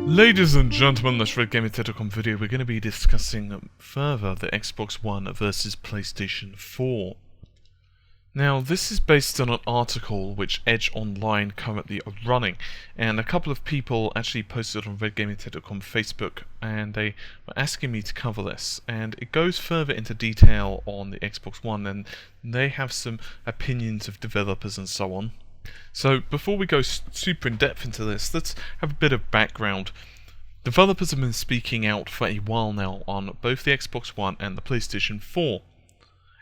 Ladies and gentlemen, this Red Gaming Tetocom video, we're going to be discussing further the Xbox One versus PlayStation 4. Now, this is based on an article which Edge Online currently are running, and a couple of people actually posted on Red Gaming Tetocom Facebook, and they were asking me to cover this, and it goes further into detail on the Xbox One, and they have some opinions of developers and so on. So before we go super in depth into this, let's have a bit of background. Developers have been speaking out for a while now on both the Xbox One and the PlayStation 4.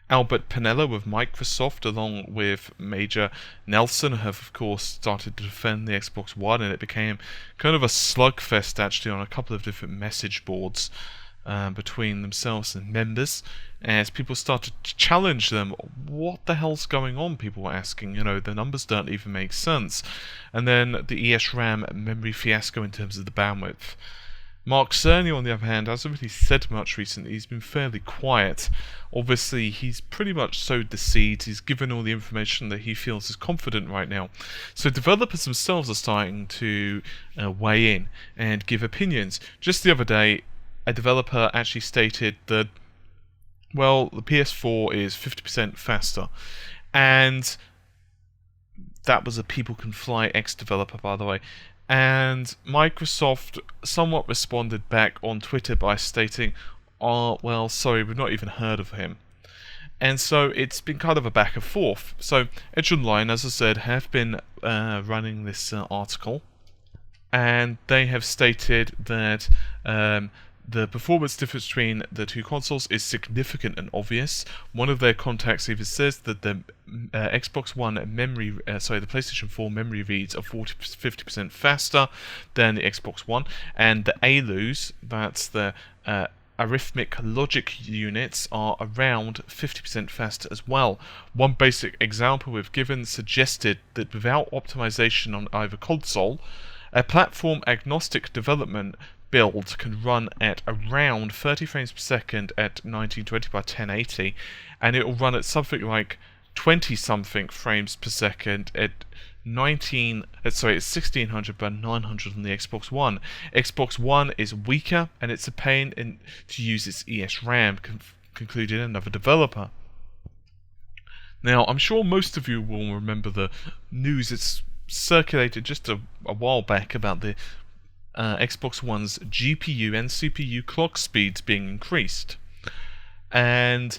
Albert Penello of Microsoft, along with Major Nelson, have of course started to defend the Xbox One, and it became kind of a slugfest actually on a couple of different message boards between themselves and members, as people started to challenge them. What the hell's going on? People were asking. The numbers don't even make sense. And then the ESRAM memory fiasco in terms of the bandwidth. Mark Cerny, on the other hand, hasn't really said much recently. He's been fairly quiet. Obviously, he's pretty much sowed the seeds. He's given all the information that he feels is confident right now. So developers themselves are starting to weigh in and give opinions. Just the other day, a developer actually stated that, well, the PS4 is 50% faster. And that was a People Can Fly ex-developer, by the way. And Microsoft somewhat responded back on Twitter by stating, "Oh, well, sorry, we've not even heard of him." And so it's been kind of a back and forth. So Edge Online, as I said, have been running this article. And they have stated that the performance difference between the two consoles is significant and obvious. One of their contacts even says that the Xbox One memory, the PlayStation 4 memory reads are 50% faster than the Xbox One, and the ALUs, that's the arithmetic logic units, are around 50% faster as well. One basic example we've given suggested that without optimization on either console, a platform agnostic development build can run at around 30 frames per second at 1920 by 1080, and it will run at something like 20 something frames per second at 1600 by 900 on the Xbox One. Xbox One is weaker, and it's a pain to use its ESRAM, concluded another developer. Now, I'm sure most of you will remember the news that's circulated just a while back about the Xbox One's GPU and CPU clock speeds being increased. And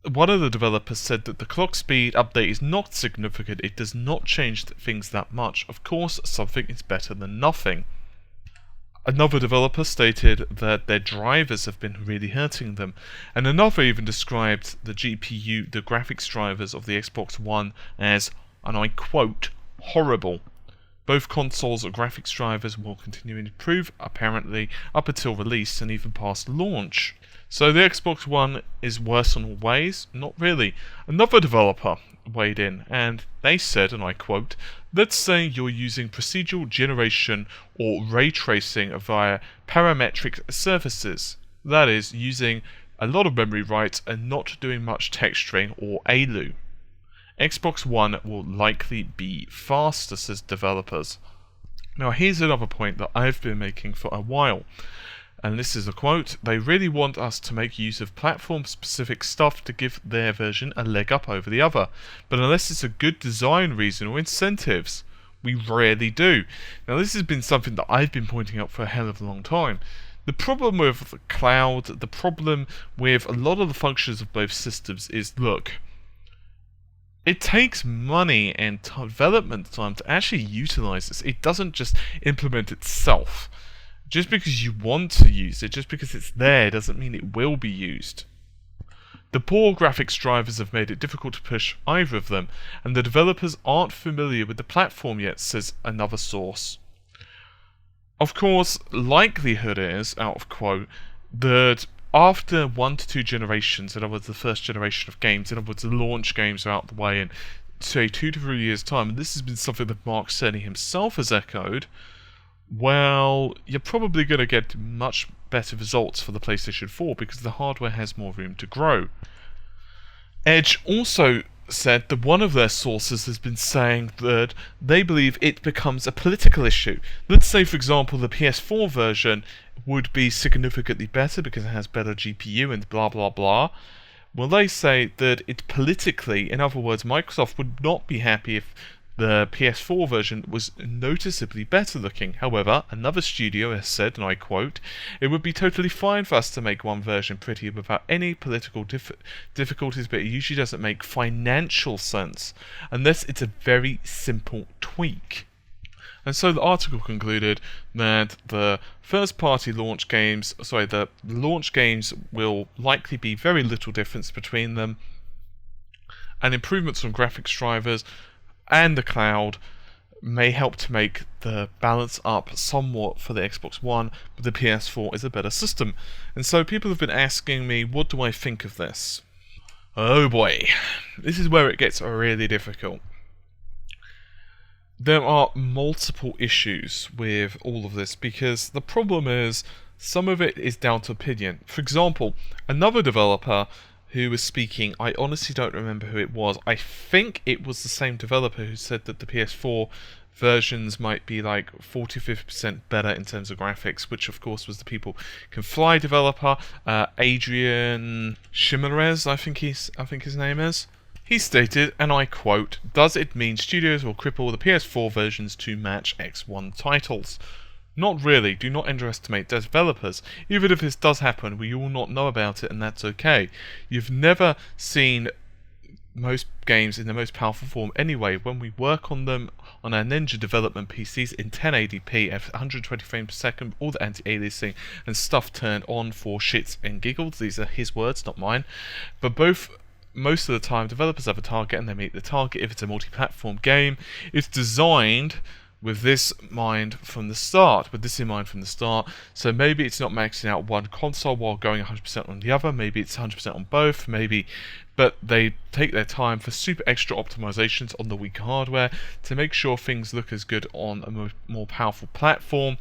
one of the developers said that the clock speed update is not significant. It does not change things that much. Of course, something is better than nothing. Another developer stated that their drivers have been really hurting them, and another even described the GPU, the graphics drivers of the Xbox One as, and I quote, horrible. Both consoles' graphics drivers will continue to improve, apparently, up until release and even past launch. So the Xbox One is worse in all ways? Not really. Another developer weighed in, and they said, and I quote, "Let's say you're using procedural generation or ray tracing via parametric surfaces. That is, using a lot of memory writes and not doing much texturing or ALU. Xbox One will likely be faster," says developers. Now here's another point that I've been making for a while, and this is a quote: "They really want us to make use of platform-specific stuff to give their version a leg up over the other, but unless it's a good design reason or incentives, we rarely do." Now this has been something that I've been pointing out for a hell of a long time. The problem with the cloud, the problem with a lot of the functions of both systems is, look, it takes money and development time to actually utilize this. It doesn't just implement itself. Just because you want to use it, just because it's there, doesn't mean it will be used. The poor graphics drivers have made it difficult to push either of them, and the developers aren't familiar with the platform yet, says another source. Of course, likelihood is, out of quote, that after 1 to 2 generations, in other words the first generation of games, in other words the launch games are out of the way in, say, 2 to 3 years' time, and this has been something that Mark Cerny himself has echoed, well, you're probably going to get much better results for the PlayStation 4 because the hardware has more room to grow. Edge also said that one of their sources has been saying that they believe it becomes a political issue. Let's say, for example, the PS4 version would be significantly better because it has better GPU and blah blah blah. Well, they say that it politically, in other words, Microsoft would not be happy if the PS4 version was noticeably better looking. However, another studio has said, and I quote, "It would be totally fine for us to make one version prettier without any political difficulties, but it usually doesn't make financial sense unless it's a very simple tweak." And so the article concluded that the first-party launch games, the launch games will likely be very little difference between them, and improvements on graphics drivers and the cloud may help to make the balance up somewhat for the Xbox One, but the PS4 is a better system. And so people have been asking me, what do I think of this? Oh boy, this is where it gets really difficult. There are multiple issues with all of this, because the problem is some of it is down to opinion. For example, another developer who was speaking, I honestly don't remember who it was. I think it was the same developer who said that the PS4 versions might be like 40-50% better in terms of graphics, which of course was the People Can Fly developer, Adrian Shimerez, I think his name is. He stated, and I quote, "Does it mean studios will cripple the PS4 versions to match X1 titles? Not really. Do not underestimate developers. Even if this does happen, we all not know about it, and that's okay. You've never seen most games in the most powerful form anyway. When we work on them on our Ninja development PCs in 1080p at 120 frames per second, all the anti-aliasing and stuff turned on for shits and giggles." These are his words, not mine. But most of the time, developers have a target and they meet the target. If it's a multi-platform game, it's designed with this in mind from the start. So maybe it's not maxing out one console while going 100% on the other. Maybe it's 100% on both. But they take their time for super extra optimizations on the weak hardware to make sure things look as good on a more powerful platform.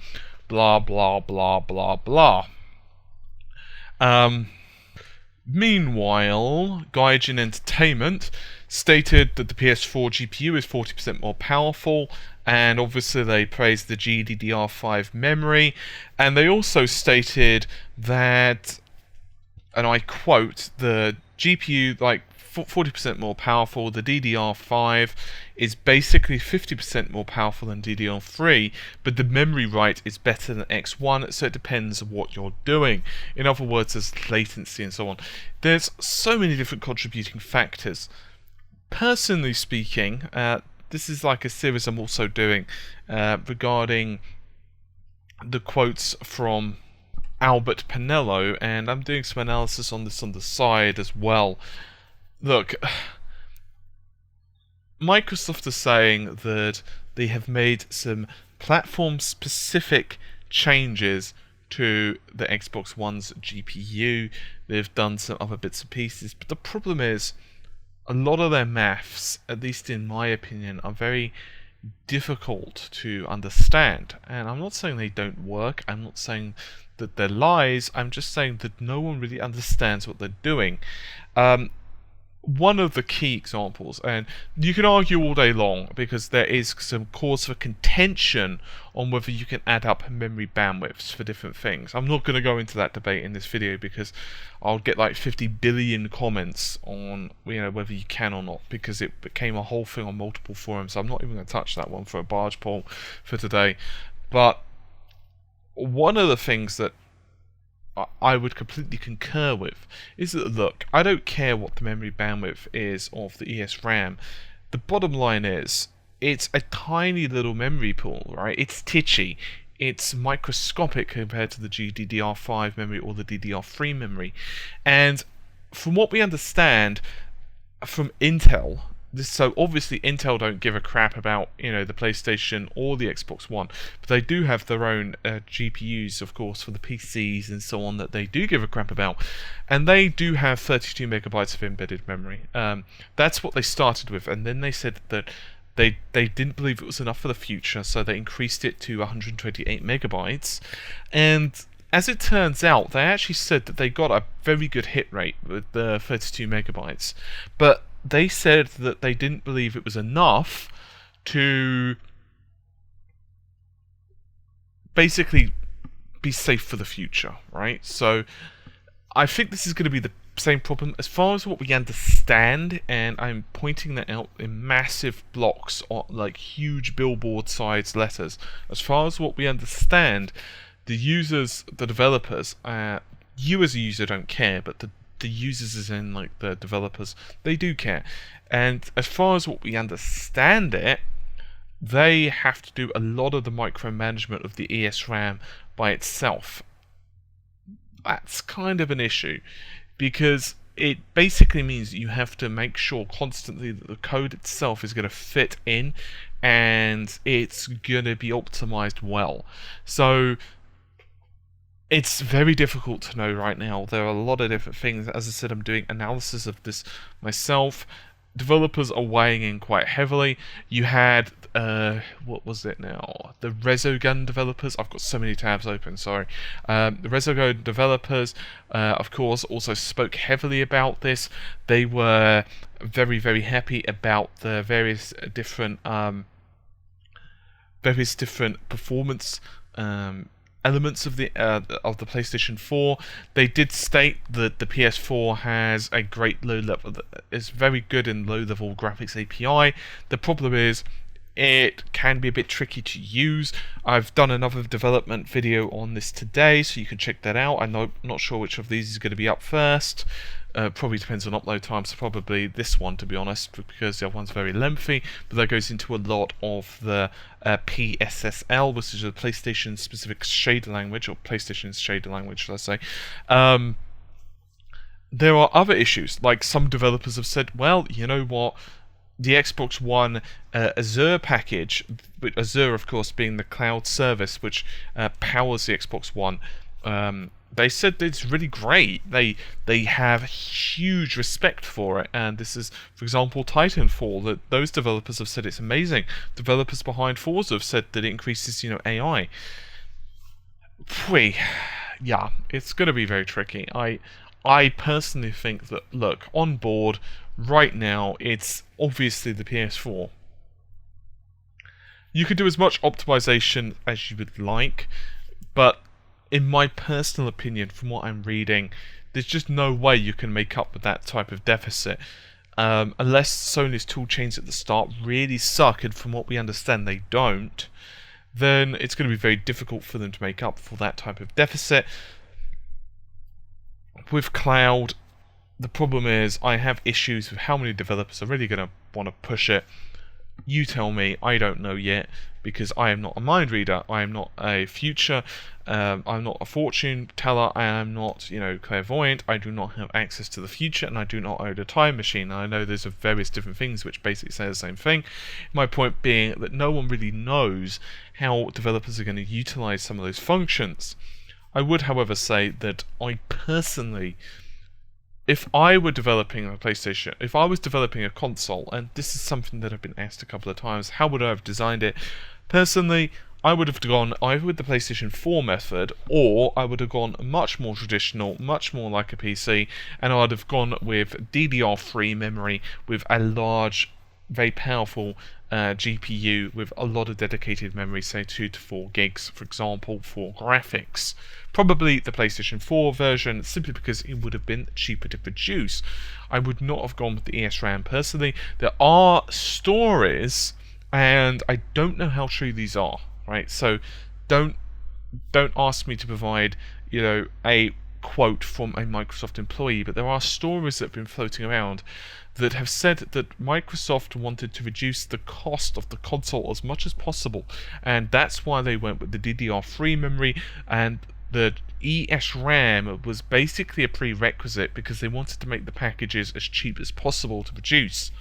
Blah blah blah blah blah. Meanwhile, Gaijin Entertainment stated that the PS4 GPU is 40% more powerful, and obviously they praised the GDDR5 memory, and they also stated that, and I quote, the GPU, 40% more powerful, the DDR5 is basically 50% more powerful than DDR3, but the memory write is better than X1, so it depends on what you're doing. In other words, there's latency and so on. There's so many different contributing factors. Personally speaking, this is like a series I'm also doing regarding the quotes from Albert Pinello, and I'm doing some analysis on this on the side as well. Look, Microsoft is saying that they have made some platform-specific changes to the Xbox One's GPU. They've done some other bits and pieces, but the problem is a lot of their maths, at least in my opinion, are very difficult to understand. And I'm not saying they don't work, I'm not saying that they're lies, I'm just saying that no one really understands what they're doing. One of the key examples, and you can argue all day long because there is some cause for contention on whether you can add up memory bandwidths for different things. I'm not going to go into that debate in this video because I'll get like 50 billion comments on whether you can or not, because it became a whole thing on multiple forums. So I'm not even going to touch that one for a barge pole for today. But one of the things that I would completely concur with is that, look, I don't care what the memory bandwidth is of the ESRAM. The bottom line is, it's a tiny little memory pool, right? It's titchy. It's microscopic compared to the GDDR5 memory or the DDR3 memory. And from what we understand from Intel, so obviously Intel don't give a crap about the PlayStation or the Xbox One, but they do have their own GPUs, of course, for the PCs and so on that they do give a crap about, and they do have 32 megabytes of embedded memory. That's what they started with, and then they said that they didn't believe it was enough for the future, so they increased it to 128 megabytes, and as it turns out, they actually said that they got a very good hit rate with the 32 megabytes, but they said that they didn't believe it was enough to basically be safe for the future, right? So I think this is going to be the same problem as far as what we understand, and I'm pointing that out in massive blocks, or like huge billboard-sized letters. As far as what we understand, the users, the developers, you as a user don't care, but the users, as in like the developers, they do care. And as far as what we understand it, they have to do a lot of the micromanagement of the ESRAM by itself. That's kind of an issue, because it basically means you have to make sure constantly that the code itself is going to fit in and it's going to be optimized well. So it's very difficult to know right now. There are a lot of different things. As I said, I'm doing analysis of this myself. Developers are weighing in quite heavily. You had, what was it now? The Resogun developers. I've got so many tabs open, sorry. The Resogun developers, of course, also spoke heavily about this. They were very, very happy about the various different performance elements of the PlayStation 4. They did state that the PS4 has a great low level, is very good in low level graphics API. The problem is it can be a bit tricky to use. I've done another development video on this today, so you can check that out. I'm not sure which of these is going to be up first. Probably depends on upload time, so probably this one, to be honest, because the other one's very lengthy, but that goes into a lot of the PSSL, which is a PlayStation specific shader language, or PlayStation's shader language, should I say. There are other issues, like some developers have said, well, you know what, the Xbox One Azure package, Azure of course being the cloud service which powers the Xbox One, they said that it's really great. They have huge respect for it, and this is, for example, Titanfall. That those developers have said it's amazing. Developers behind Forza have said that it increases, AI. Yeah, it's going to be very tricky. I personally think that, look, on board right now, it's obviously the PS4. You could do as much optimization as you would like, but in my personal opinion, from what I'm reading, there's just no way you can make up with that type of deficit. Unless Sony's toolchains at the start really suck, and from what we understand they don't, then it's going to be very difficult for them to make up for that type of deficit. With cloud, the problem is I have issues with how many developers are really going to want to push it. You tell me, I don't know yet, because I am not a mind reader, I am not a future, I'm not a fortune teller, I am not, clairvoyant, I do not have access to the future, and I do not own a time machine. I know there's various different things which basically say the same thing. My point being that no one really knows how developers are going to utilize some of those functions. I would, however, say that I personally, if I were developing a PlayStation, if I was developing a console, and this is something that I've been asked a couple of times, how would I have designed it? Personally, I would have gone either with the PlayStation 4 method, or I would have gone much more traditional, much more like a PC, and I would have gone with DDR3 memory with a large, very powerful GPU with a lot of dedicated memory, say 2 to 4 gigs, for example, for graphics. Probably the PlayStation 4 version, simply because it would have been cheaper to produce. I would not have gone with the ESRAM personally. There are stories, and I don't know how true these are, right? So don't ask me to provide, a quote from a Microsoft employee, but there are stories that have been floating around that have said that Microsoft wanted to reduce the cost of the console as much as possible, and that's why they went with the DDR3 memory, and the ESRAM was basically a prerequisite because they wanted to make the packages as cheap as possible to produce.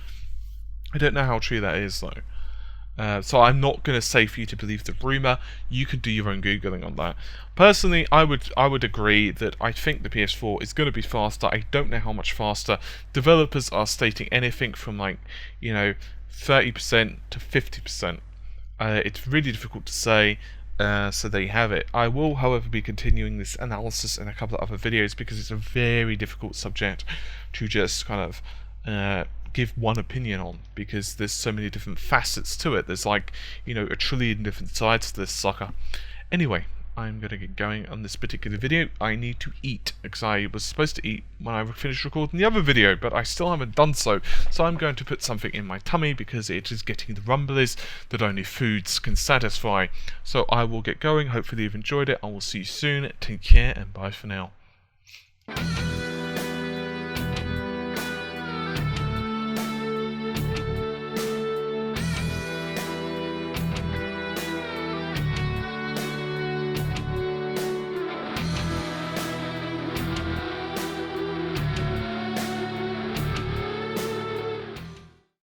I don't know how true that is, though. So I'm not going to say for you to believe the rumour. You can do your own Googling on that. Personally, I would agree that I think the PS4 is going to be faster. I don't know how much faster. Developers are stating anything from 30% to 50%. It's really difficult to say. So there you have it. I will, however, be continuing this analysis in a couple of other videos because it's a very difficult subject to just kind of give one opinion on, because there's so many different facets to it. There's like, you know, a trillion different sides to this sucker. Anyway, I'm going to get going on this particular video. I need to eat, because I was supposed to eat when I finished recording the other video, but I still haven't done so. So I'm going to put something in my tummy, because it is getting the rumblies that only foods can satisfy. So I will get going. Hopefully you've enjoyed it. I will see you soon. Take care, and bye for now.